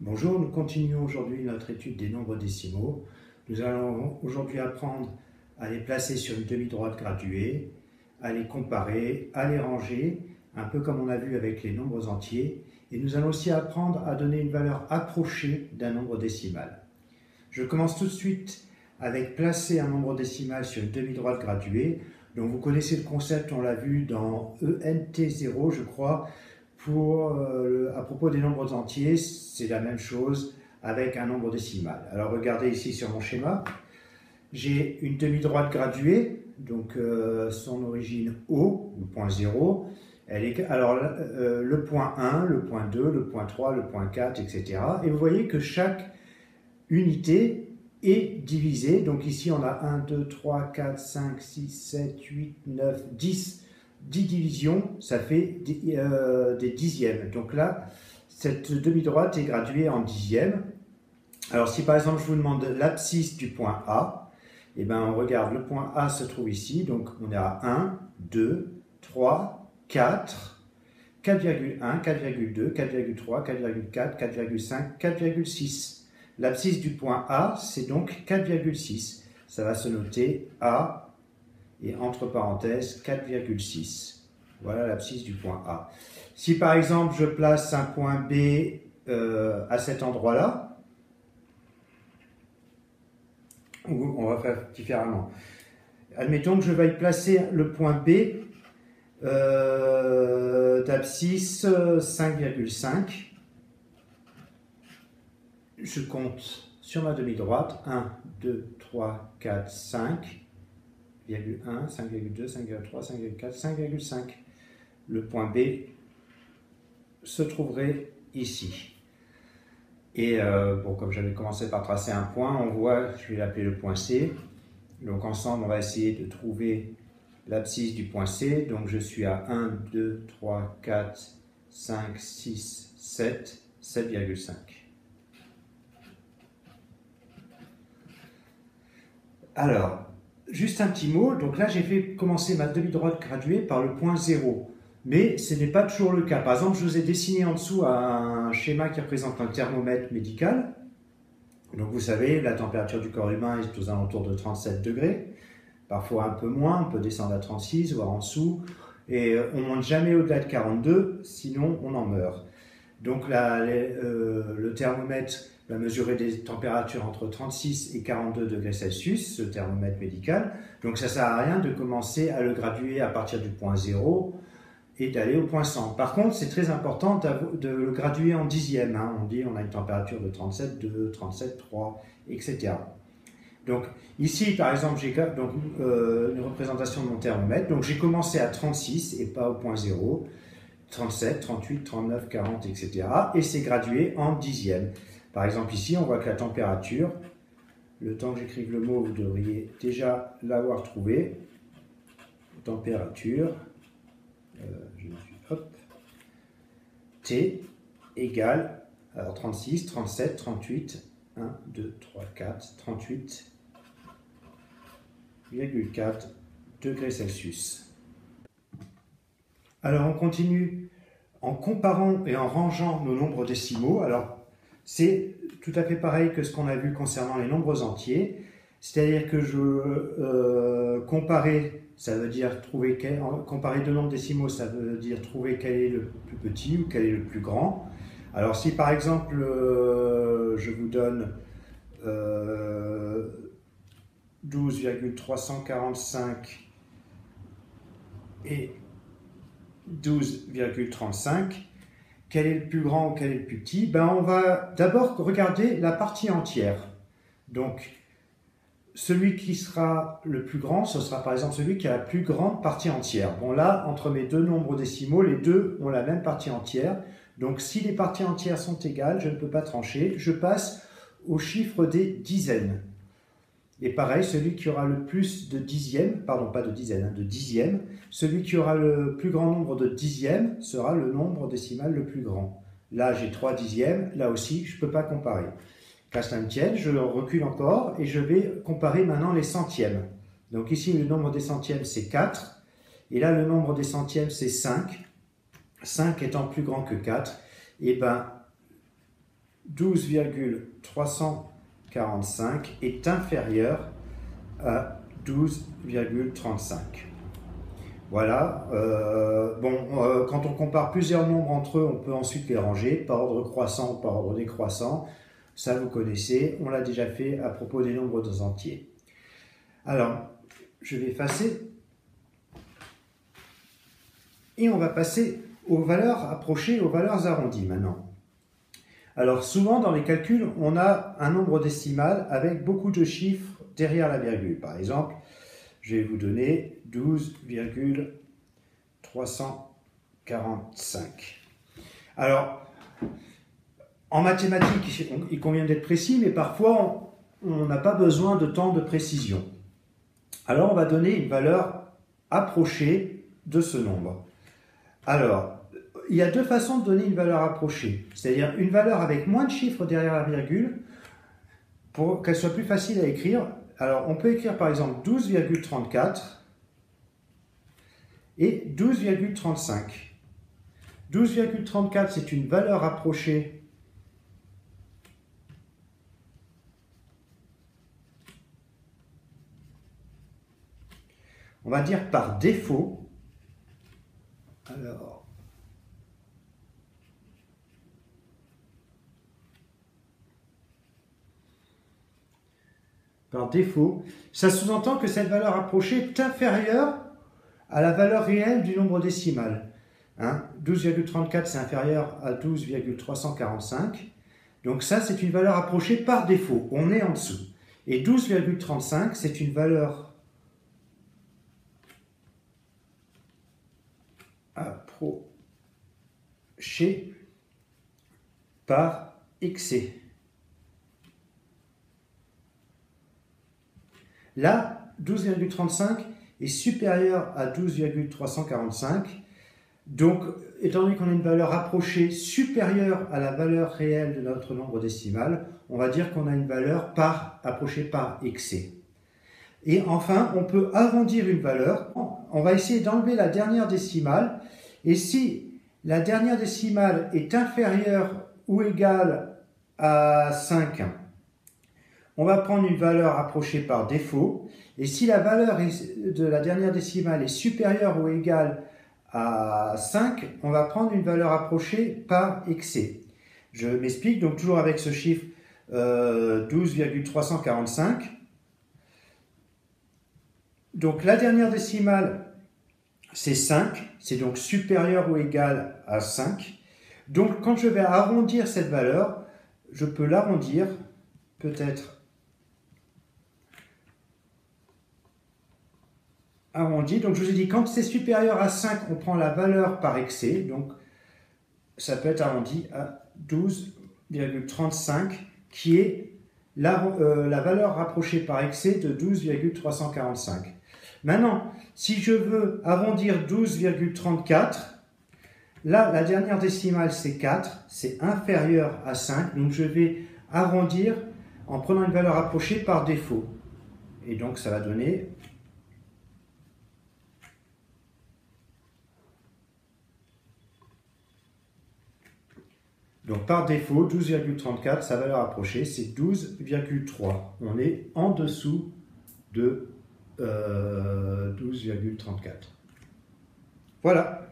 Bonjour, nous continuons aujourd'hui notre étude des nombres décimaux. Nous allons aujourd'hui apprendre à les placer sur une demi-droite graduée, à les comparer, à les ranger, un peu comme on a vu avec les nombres entiers. Et nous allons aussi apprendre à donner une valeur approchée d'un nombre décimal. Je commence tout de suite avec placer un nombre décimal sur une demi-droite graduée. Donc vous connaissez le concept, on l'a vu dans ENT0, je crois. À propos des nombres entiers, c'est la même chose avec un nombre décimal. Alors regardez ici sur mon schéma, j'ai une demi-droite graduée, donc son origine O, le point 0. Alors le point 1, le point 2, le point 3, le point 4, etc. Et vous voyez que chaque unité est divisée. Donc ici on a 1, 2, 3, 4, 5, 6, 7, 8, 9, 10. 10 divisions, ça fait des dixièmes. Donc là, cette demi-droite est graduée en dixièmes. Alors si par exemple je vous demande l'abscisse du point A, eh bien on regarde, le point A se trouve ici, donc on est à 1, 2, 3, 4, 4,1, 4,2, 4,3, 4,4, 4,5, 4,6. L'abscisse du point A, c'est donc 4,6. Ça va se noter A et entre parenthèses 4,6. Voilà l'abscisse du point A. Si par exemple je place un point B à cet endroit-là, on va faire différemment. Admettons que je veuille placer le point B d'abscisse 5,5. Je compte sur ma demi-droite 1, 2, 3, 4, 5. 5,1, 5,2, 5,3, 5,4, 5,5. Le point B se trouverait ici. Et bon, comme j'avais commencé par tracer un point, on voit, je vais l'appeler le point C. Donc ensemble, on va essayer de trouver l'abscisse du point C. Donc je suis à 1, 2, 3, 4, 5, 6, 7, 7,5. Alors, juste un petit mot, donc là j'ai fait commencer ma demi-droite graduée par le point 0, mais ce n'est pas toujours le cas. Par exemple, je vous ai dessiné en dessous un schéma qui représente un thermomètre médical. Donc vous savez, la température du corps humain est aux alentours de 37 degrés, parfois un peu moins, on peut descendre à 36, voire en dessous, et on ne monte jamais au-delà de 42, sinon on en meurt. Donc le thermomètre va mesurer des températures entre 36 et 42 degrés Celsius, ce thermomètre médical. Donc ça ne sert à rien de commencer à le graduer à partir du point 0 et d'aller au point 100. Par contre, c'est très important de le graduer en dixièmes. Hein. On dit on a une température de 37,2, 37,3, etc. Donc ici, par exemple, j'ai une représentation de mon thermomètre. Donc j'ai commencé à 36 et pas au point 0. 37, 38, 39, 40, etc. Et c'est gradué en dixièmes. Par exemple, ici, on voit que la température, le temps que j'écrive le mot, vous devriez déjà l'avoir trouvé. Température, T égale, alors 36, 37, 38, 1, 2, 3, 4, 38,4 degrés Celsius. Alors, on continue en comparant et en rangeant nos nombres décimaux. Alors, c'est tout à fait pareil que ce qu'on a vu concernant les nombres entiers. C'est-à-dire que comparer, ça veut dire comparer deux nombres décimaux, ça veut dire trouver quel est le plus petit ou quel est le plus grand. Alors, si par exemple, je vous donne 12,345 et 12,35, quel est le plus grand ou quel est le plus petit? On va d'abord regarder la partie entière. Donc, celui qui sera le plus grand, ce sera par exemple celui qui a la plus grande partie entière. Bon là, entre mes deux nombres décimaux, les deux ont la même partie entière. Donc, si les parties entières sont égales, je ne peux pas trancher. Je passe au chiffre des dizaines. Et pareil, celui qui aura le plus de dixièmes, pardon, pas de dizaines, de dixièmes, celui qui aura le plus grand nombre de dixièmes sera le nombre décimal le plus grand. Là, j'ai 3 dixièmes, là aussi, je ne peux pas comparer. Qu'à cela ne tienne, je recule encore et je vais comparer maintenant les centièmes. Donc ici, le nombre des centièmes, c'est 4. Et là, le nombre des centièmes, c'est 5. 5 étant plus grand que 4, et 12,345 est inférieur à 12,35. Voilà. Quand on compare plusieurs nombres entre eux, on peut ensuite les ranger par ordre croissant ou par ordre décroissant. Ça, vous connaissez, on l'a déjà fait à propos des nombres entiers. Alors, je vais effacer. Et on va passer aux valeurs approchées, aux valeurs arrondies maintenant. Alors, souvent dans les calculs, on a un nombre décimal avec beaucoup de chiffres derrière la virgule. Par exemple, je vais vous donner 12,345. Alors, en mathématiques, il convient d'être précis, mais parfois, on n'a pas besoin de tant de précision. Alors, on va donner une valeur approchée de ce nombre. Alors, il y a deux façons de donner une valeur approchée, c'est-à-dire une valeur avec moins de chiffres derrière la virgule, pour qu'elle soit plus facile à écrire. Alors, on peut écrire par exemple 12,34 et 12,35. 12,34, c'est une valeur approchée on va dire par défaut. Alors, par défaut, ça sous-entend que cette valeur approchée est inférieure à la valeur réelle du nombre décimal. 12,34 c'est inférieur à 12,345. Donc ça, c'est une valeur approchée par défaut. On est en dessous. Et 12,35, c'est une valeur approchée par excès. Là, 12,35 est supérieur à 12,345. Donc, étant donné qu'on a une valeur approchée supérieure à la valeur réelle de notre nombre décimal, on va dire qu'on a une valeur approchée par excès. Et enfin, on peut arrondir une valeur. On va essayer d'enlever la dernière décimale. Et si la dernière décimale est inférieure ou égale à 5, on va prendre une valeur approchée par défaut. Et si la valeur de la dernière décimale est supérieure ou égale à 5, on va prendre une valeur approchée par excès. Je m'explique, donc toujours avec ce chiffre 12,345. Donc la dernière décimale, c'est 5, c'est donc supérieur ou égal à 5. Donc quand je vais arrondir cette valeur, je peux l'arrondir peut-être arrondi. Donc je vous ai dit, quand c'est supérieur à 5, on prend la valeur par excès. Donc ça peut être arrondi à 12,35, qui est la valeur rapprochée par excès de 12,345. Maintenant, si je veux arrondir 12,34, là, la dernière décimale, c'est 4, c'est inférieur à 5. Donc je vais arrondir en prenant une valeur approchée par défaut. Et donc ça va donner... Donc par défaut, 12,34, sa valeur approchée, c'est 12,3. On est en dessous de 12,34. Voilà.